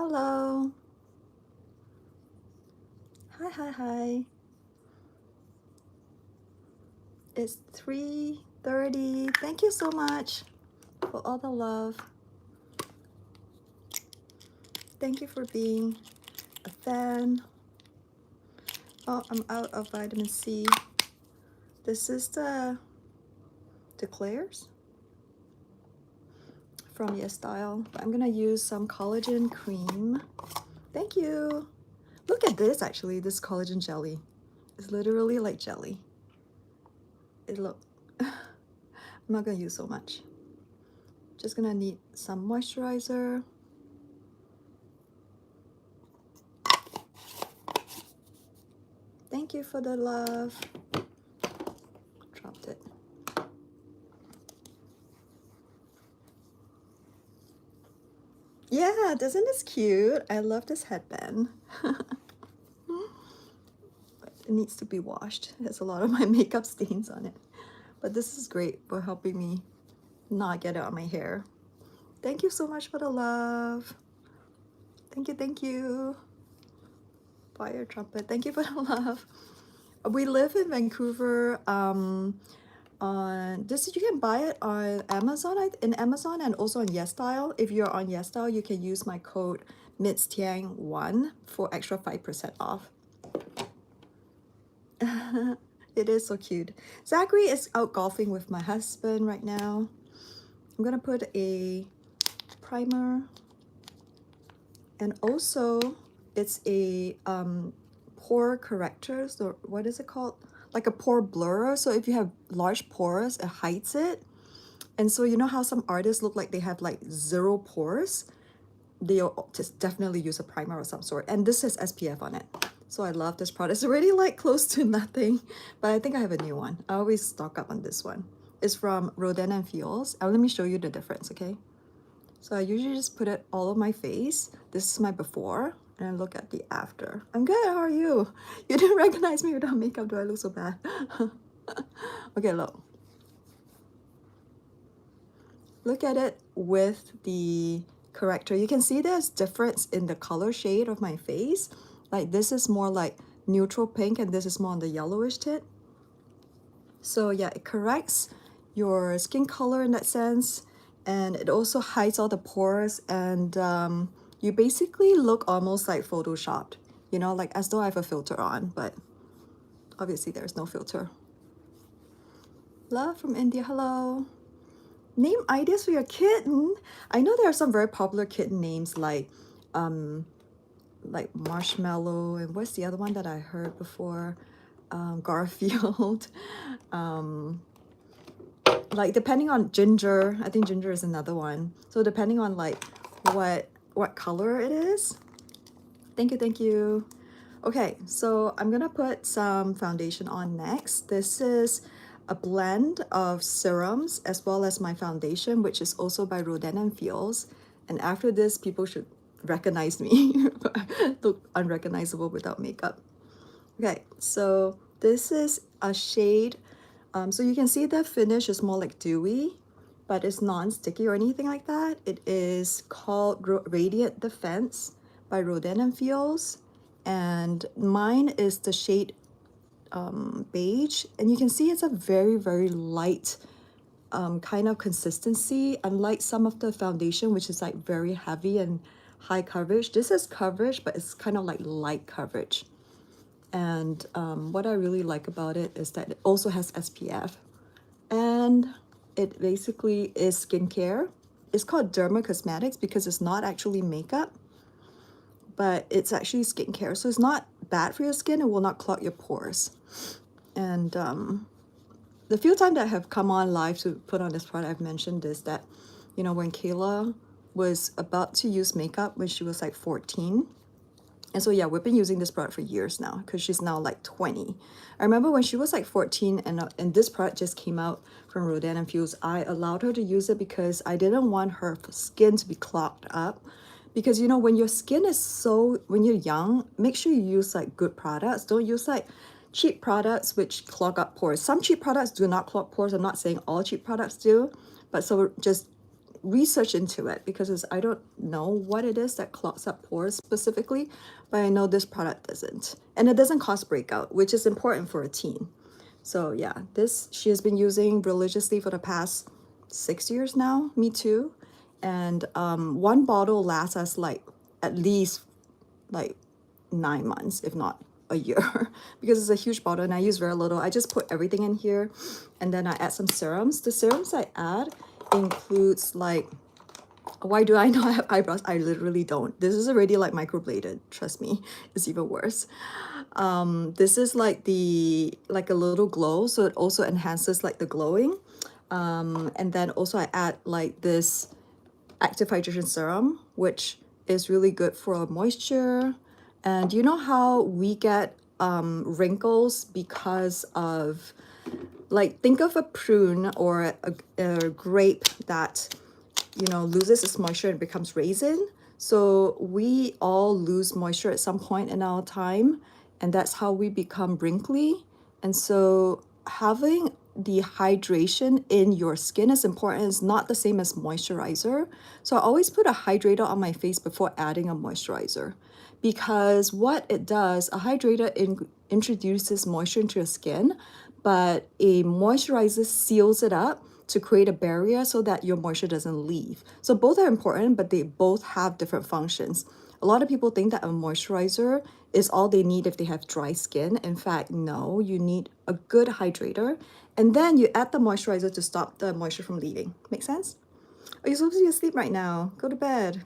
Hello. Hi. It's 3:30. Thank you so much for all the love. Thank you for being a fan. Oh, I'm out of vitamin C. This is the Claire's from Yes Style. But I'm gonna use some collagen cream. Thank you. Look at this actually, this collagen jelly. It's literally like jelly. I'm not gonna use so much. Just gonna need some moisturizer. Thank you for the love. Dropped it. Yeah, doesn't this cute? I love this headband. It needs to be washed. It has a lot of my makeup stains on it. But this is great for helping me not get it on my hair. Thank you so much for the love. Thank you. Fire trumpet. Thank you for the love. We live in Vancouver. On this, you can buy it on Amazon, in Amazon, and also on Yes Style. If you're on Yes Style, you can use my code MITZTIANG1 for extra 5% off. It is so cute. Zachary is out golfing with my husband right now. I'm gonna put a primer, and also it's a pore corrector. So what is it called? Like a pore blurrer. So if you have large pores, it hides it. And so you know how some artists look like they have like 0 pores? They'll just definitely use a primer of some sort. And this has SPF on it. So I love this product. It's already like close to nothing, but I think I have a new one. I always stock up on this one. It's from Rodan & Field's. Let me show you the difference, okay? So I usually just put it all over my face. This is my before, and I look at the after. I'm good, how are you? You didn't recognize me without makeup, do I look so bad? Okay, look. Look at it with the corrector. You can see there's difference in the color shade of my face. Like this is more like neutral pink and this is more on the yellowish tint. So yeah, it corrects your skin color in that sense, and it also hides all the pores, and you basically look almost like photoshopped, you know, like as though I have a filter on, but obviously there's no filter. Love from India, hello. Name ideas for your kitten. I know there are some very popular kitten names like Marshmallow, and what's the other one that I heard before? Garfield. Like depending on Ginger, I think Ginger is another one. So depending on like what color it is. Thank you. Okay, so I'm gonna put some foundation on next. This is a blend of serums as well as my foundation, which is also by Rodan & Field's. And after this, people should recognize me. Look unrecognizable without makeup. Okay, so this is a shade. So you can see the finish is more like dewy, but it's non-sticky or anything like that. It is called Radiant Defense by Rodan & Field's. And mine is the shade beige, and you can see it's a very light kind of consistency, unlike some of the foundation which is like very heavy and high coverage. This is coverage, but it's kind of like light coverage. And what I really like about it is that it also has SPF, and it basically is skincare. It's called Derma Cosmetics because it's not actually makeup, but it's actually skincare. So it's not bad for your skin. It will not clog your pores. And the few times that I have come on live to put on this product, I've mentioned this, that, you know, when Kayla was about to use makeup when she was like 14. And so yeah, we've been using this product for years now because she's now like 20. I remember when she was like 14 and this product just came out from Rodan & Field's, I allowed her to use it because I didn't want her skin to be clogged up. Because, you know, when your skin is when you're young, make sure you use like good products. Don't use like cheap products which clog up pores. Some cheap products do not clog pores. I'm not saying all cheap products do, but so just research into it because I don't know what it is that clogs up pores specifically, but I know this product doesn't. And it doesn't cause breakout, which is important for a teen. So yeah, this she has been using religiously for the past 6 years now, me too. And one bottle lasts us like at least like 9 months, if not a year, because it's a huge bottle and I use very little. I just put everything in here and then I add some serums. The serums I add includes like, why do I not have eyebrows? I literally don't. This is already like microbladed. Trust me, it's even worse. This is like like a little glow, so it also enhances like the glowing. And then also I add like this active hydration serum, which is really good for moisture. And you know how we get wrinkles because of, like, think of a prune or a grape that, you know, loses its moisture and becomes raisin. So we all lose moisture at some point in our time, and that's how we become wrinkly. And so having the hydration in your skin is important. It's not the same as moisturizer. So I always put a hydrator on my face before adding a moisturizer, because what it does, a hydrator introduces moisture into your skin, but a moisturizer seals it up to create a barrier so that your moisture doesn't leave. So both are important, but they both have different functions. A lot of people think that a moisturizer is all they need if they have dry skin. In fact, no, you need a good hydrator. And then you add the moisturizer to stop the moisture from leaving. Make sense? Are you supposed to be asleep right now? Go to bed.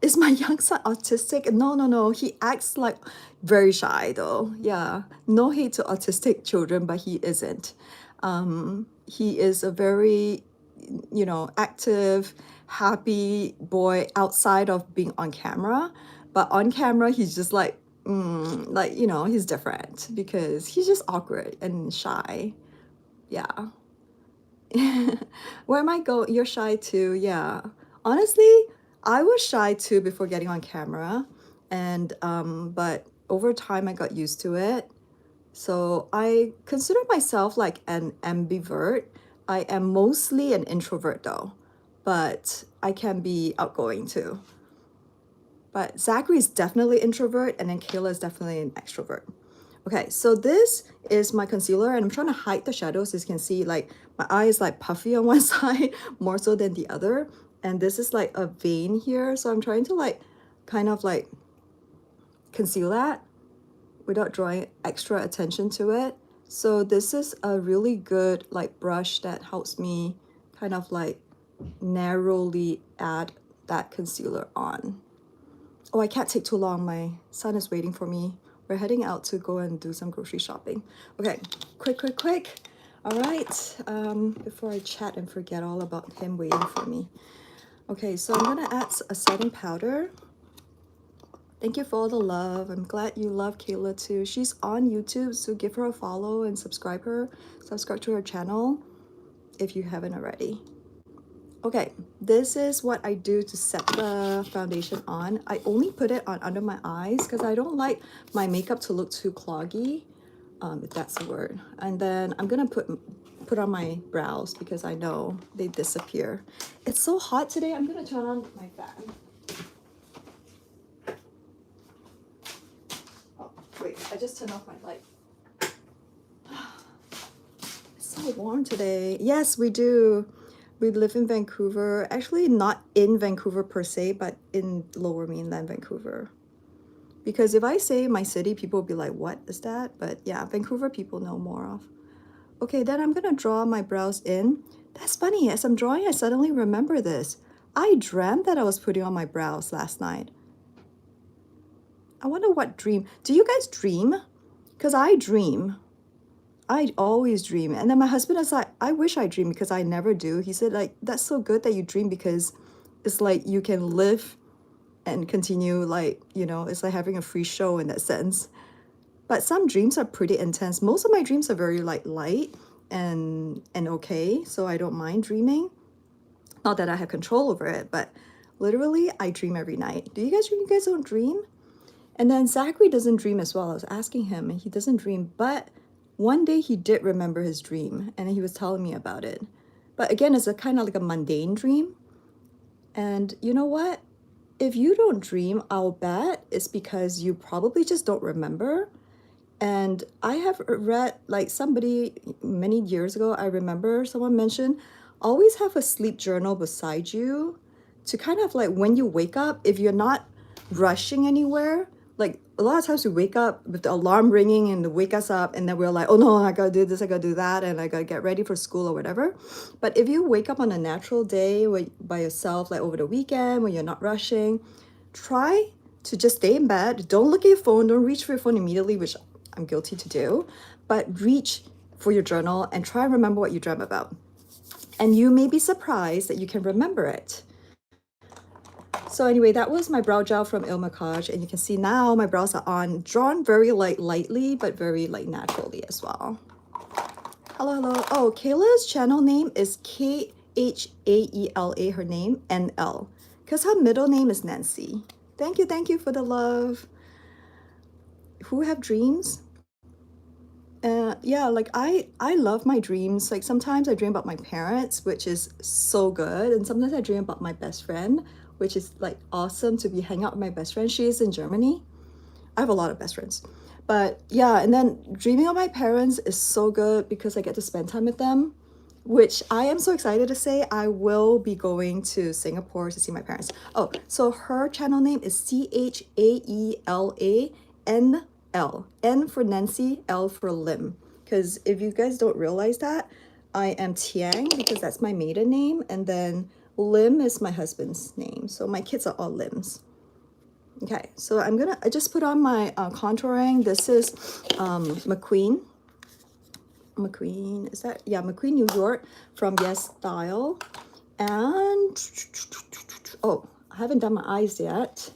Is my young son autistic? No, no, no. He acts like very shy though. Yeah. No hate to autistic children, but he isn't. He is a very, you know, active, happy boy outside of being on camera. But on camera, he's just like, you know, he's different because he's just awkward and shy. Yeah. Where am I going? You're shy too. Yeah. Honestly, I was shy too before getting on camera. And but over time I got used to it. So I consider myself like an ambivert. I am mostly an introvert though, but I can be outgoing too. But Zachary is definitely introvert, and then Kayla is definitely an extrovert. Okay, so this is my concealer, and I'm trying to hide the shadows. As you can see, like my eye is like puffy on one side more so than the other. And this is like a vein here. So I'm trying to like kind of like conceal that without drawing extra attention to it. So this is a really good like brush that helps me kind of like narrowly add that concealer on. Oh, I can't take too long. My son is waiting for me. We're heading out to go and do some grocery shopping. Okay, quick. All right, before I chat and forget all about him waiting for me. Okay, so I'm gonna add a setting powder. Thank you for all the love. I'm glad you love Kayla too. She's on YouTube, so give her a follow and subscribe to her channel if you haven't already. Okay, this is what I do to set the foundation on. I only put it on under my eyes because I don't like my makeup to look too cloggy, if that's the word. And then I'm gonna put on my brows because I know they disappear. It's so hot today. I'm gonna turn on my fan. Oh, wait, I just turned off my light. It's so warm today. Yes, we do. We live in Vancouver. Actually, not in Vancouver per se, but in Lower Mainland Vancouver. Because if I say my city, people will be like, what is that? But yeah, Vancouver people know more of. Okay, then I'm gonna draw my brows in. That's funny, as I'm drawing, I suddenly remember this. I dreamt that I was putting on my brows last night. I wonder what dream. Do you guys dream? Because I dream. I always dream. And then my husband is like, I wish I dream because I never do. He said, like, that's so good that you dream because it's like you can live and continue, like, you know, it's like having a free show in that sense. But some dreams are pretty intense. Most of my dreams are very like light and okay, so I don't mind dreaming. Not that I have control over it, but literally I dream every night. Do you guys dream? You guys don't dream? And then Zachary doesn't dream as well. I was asking him and he doesn't dream, but one day he did remember his dream and he was telling me about it. But again, it's a kind of like a mundane dream. And you know what? If you don't dream, I'll bet it's because you probably just don't remember. And I have read, like somebody many years ago, I remember someone mentioned, always have a sleep journal beside you to kind of like when you wake up, if you're not rushing anywhere, like a lot of times we wake up with the alarm ringing and to wake us up, and then we're like, oh no, I gotta do this, I gotta do that, and I gotta get ready for school or whatever. But if you wake up on a natural day by yourself, like over the weekend when you're not rushing, try to just stay in bed. Don't look at your phone, don't reach for your phone immediately, which I'm guilty to do, but reach for your journal and try and remember what you dream about. And you may be surprised that you can remember it. So anyway, that was my brow gel from Il Macage, and you can see now my brows are on, drawn very lightly, but very like naturally as well. Hello, hello. Oh, Kayla's channel name is Khaela, her name, NL, because her middle name is Nancy. Thank you for the love. Who have dreams? Yeah, like I love my dreams. Like sometimes I dream about my parents, which is so good, and sometimes I dream about my best friend, which is like awesome to be hanging out with my best friend. She is in Germany. I have a lot of best friends. But yeah, and then dreaming of my parents is so good because I get to spend time with them, which I am so excited to say I will be going to Singapore to see my parents. Oh, so her channel name is Chaelanl. N for Nancy, L for Lim. Because if you guys don't realize that, I am Tiang because that's my maiden name, and then Lim is my husband's name. So my kids are all Lims. Okay, so I just put on my contouring. This is McQueen, is that, yeah, McQueen New York from Yes Style. And oh, I haven't done my eyes yet.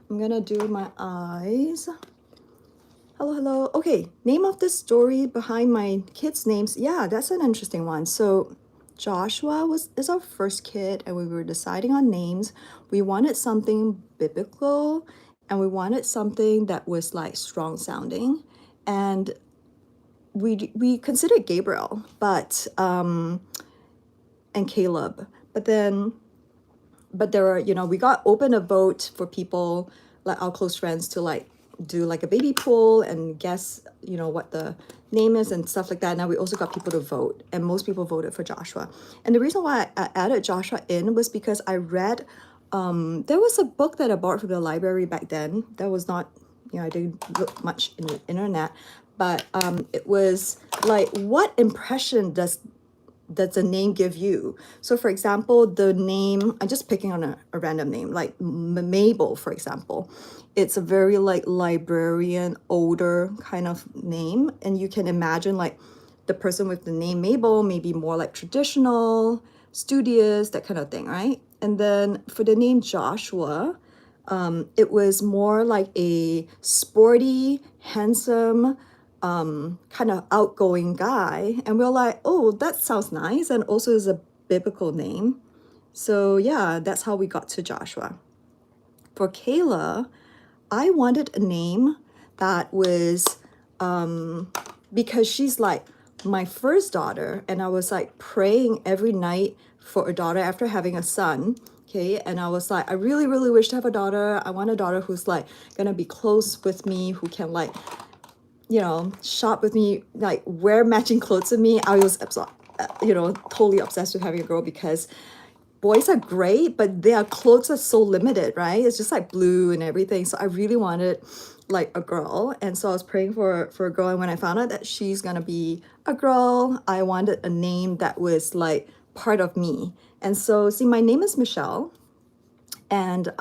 I'm gonna do my eyes. Hello, hello. Okay, name of the story behind my kids' names. Yeah, that's an interesting one. So Joshua is our first kid, and we were deciding on names. We wanted something biblical, and we wanted something that was like strong sounding. And we considered Gabriel, but and Caleb. But there are, you know, we got open a vote for people like our close friends to like do like a baby poll and guess, you know, what the name is and stuff like that. Now we also got people to vote, and most people voted for Joshua. And the reason why I added Joshua in was because I read there was a book that I bought from the library back then. That was not, you know, I didn't look much in the internet, but it was like, what impression does a name give you? So for example, the name, I'm just picking on a random name, like Mabel, for example. It's a very like librarian, older kind of name. And you can imagine like the person with the name Mabel may be more like traditional, studious, that kind of thing, right? And then for the name Joshua, it was more like a sporty, handsome, kind of outgoing guy. And we're like, oh, that sounds nice. And also is a biblical name. So yeah, that's how we got to Joshua. For Kayla, I wanted a name that was, because she's like my first daughter, and I was like praying every night for a daughter after having a son. Okay, and I was like, I really, really wish to have a daughter. I want a daughter who's like gonna be close with me, who can like, you know, shop with me, like wear matching clothes with me. I was, you know, totally obsessed with having a girl because boys are great, but their clothes are so limited, right? It's just like blue and everything. So I really wanted like a girl. And so I was praying for a girl. And when I found out that she's gonna be a girl, I wanted a name that was like part of me. And so see, my name is Michelle. And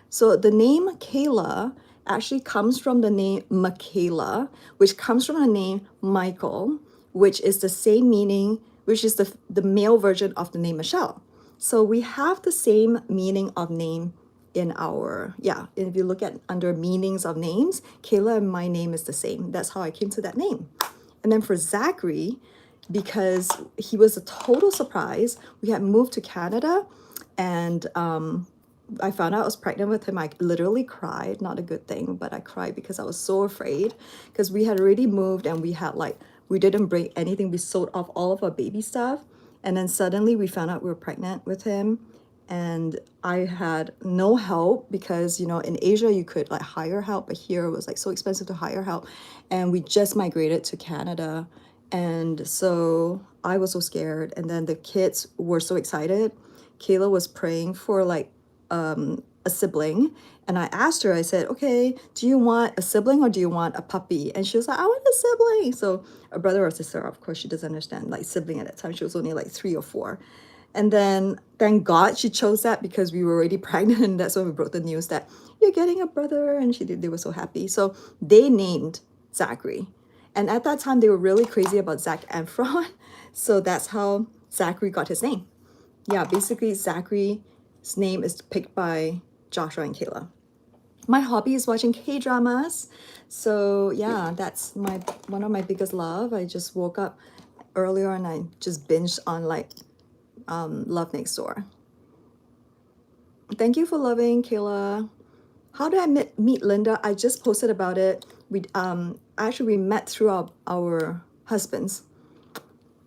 so the name Kayla actually comes from the name Michaela, which comes from the name Michael, which is the same meaning, which is the male version of the name Michelle. So we have the same meaning of name in our, yeah, if you look at under meanings of names, Kayla and my name is the same. That's how I came to that name. And then for Zachary, because he was a total surprise, we had moved to Canada, and I found out I was pregnant with him. I literally cried, not a good thing, but I cried because I was so afraid, because we had already moved and we had like, we didn't bring anything. We sold off all of our baby stuff. And then suddenly we found out we were pregnant with him. And I had no help because, you know, in Asia you could like hire help, but here it was like so expensive to hire help. And we just migrated to Canada. And so I was so scared. And then the kids were so excited. Kayla was praying for like a sibling. And I asked her, I said, okay, do you want a sibling or do you want a puppy? And she was like, I want a sibling. So a brother or sister, of course, she doesn't understand like sibling at that time. She was only like 3 or 4. And then thank God she chose that because we were already pregnant. And that's when we broke the news that you're getting a brother. And they were so happy. So they named Zachary. And at that time, they were really crazy about Zac Efron. So that's how Zachary got his name. Yeah, basically Zachary's name is picked by Joshua and Kayla. My hobby is watching K-dramas. So yeah, that's one of my biggest love. I just woke up earlier and I just binged on like Love Next Door. Thank you for loving, Kayla. How did I meet Linda? I just posted about it. We actually we met through our husbands.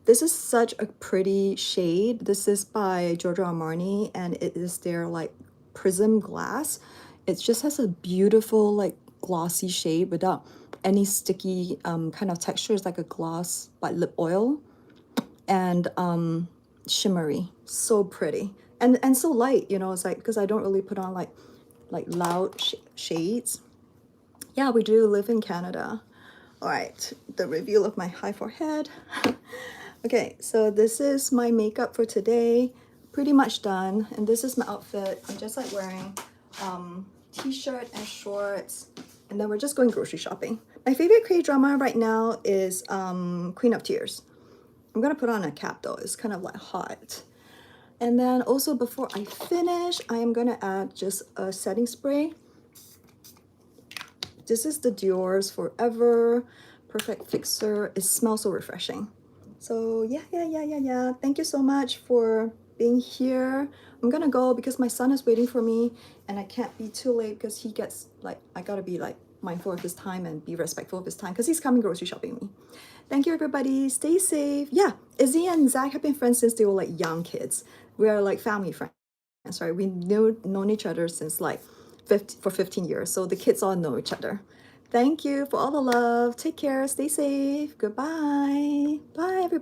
This is such a pretty shade. This is by Giorgio Armani and it is their like prism glass. It just has a beautiful like glossy shade without any sticky kind of texture. It's like a gloss by lip oil and shimmery. So pretty. And so light, you know, it's like because I don't really put on like loud shades. Yeah, we do live in Canada. All right, the reveal of my high forehead. Okay, so this is my makeup for today. Pretty much done. And this is my outfit. I'm just like wearing t-shirt and shorts. And then we're just going grocery shopping. My favorite K-drama right now is Queen of Tears. I'm gonna put on a cap though. It's kind of like hot. And then also before I finish, I am gonna add just a setting spray. This is the Dior's Forever Perfect Fixer. It smells so refreshing. So yeah. Thank you so much for being here. I'm gonna go because my son is waiting for me and I can't be too late because he gets like, I gotta be like mindful of his time and be respectful of his time because he's coming grocery shopping with me. Thank you everybody. Stay safe. Yeah, Izzy and Zach have been friends since they were like young kids. We are like family friends, right? We known each other since like 15 years. So the kids all know each other. Thank you for all the love. Take care. Stay safe. Goodbye. Bye, everybody.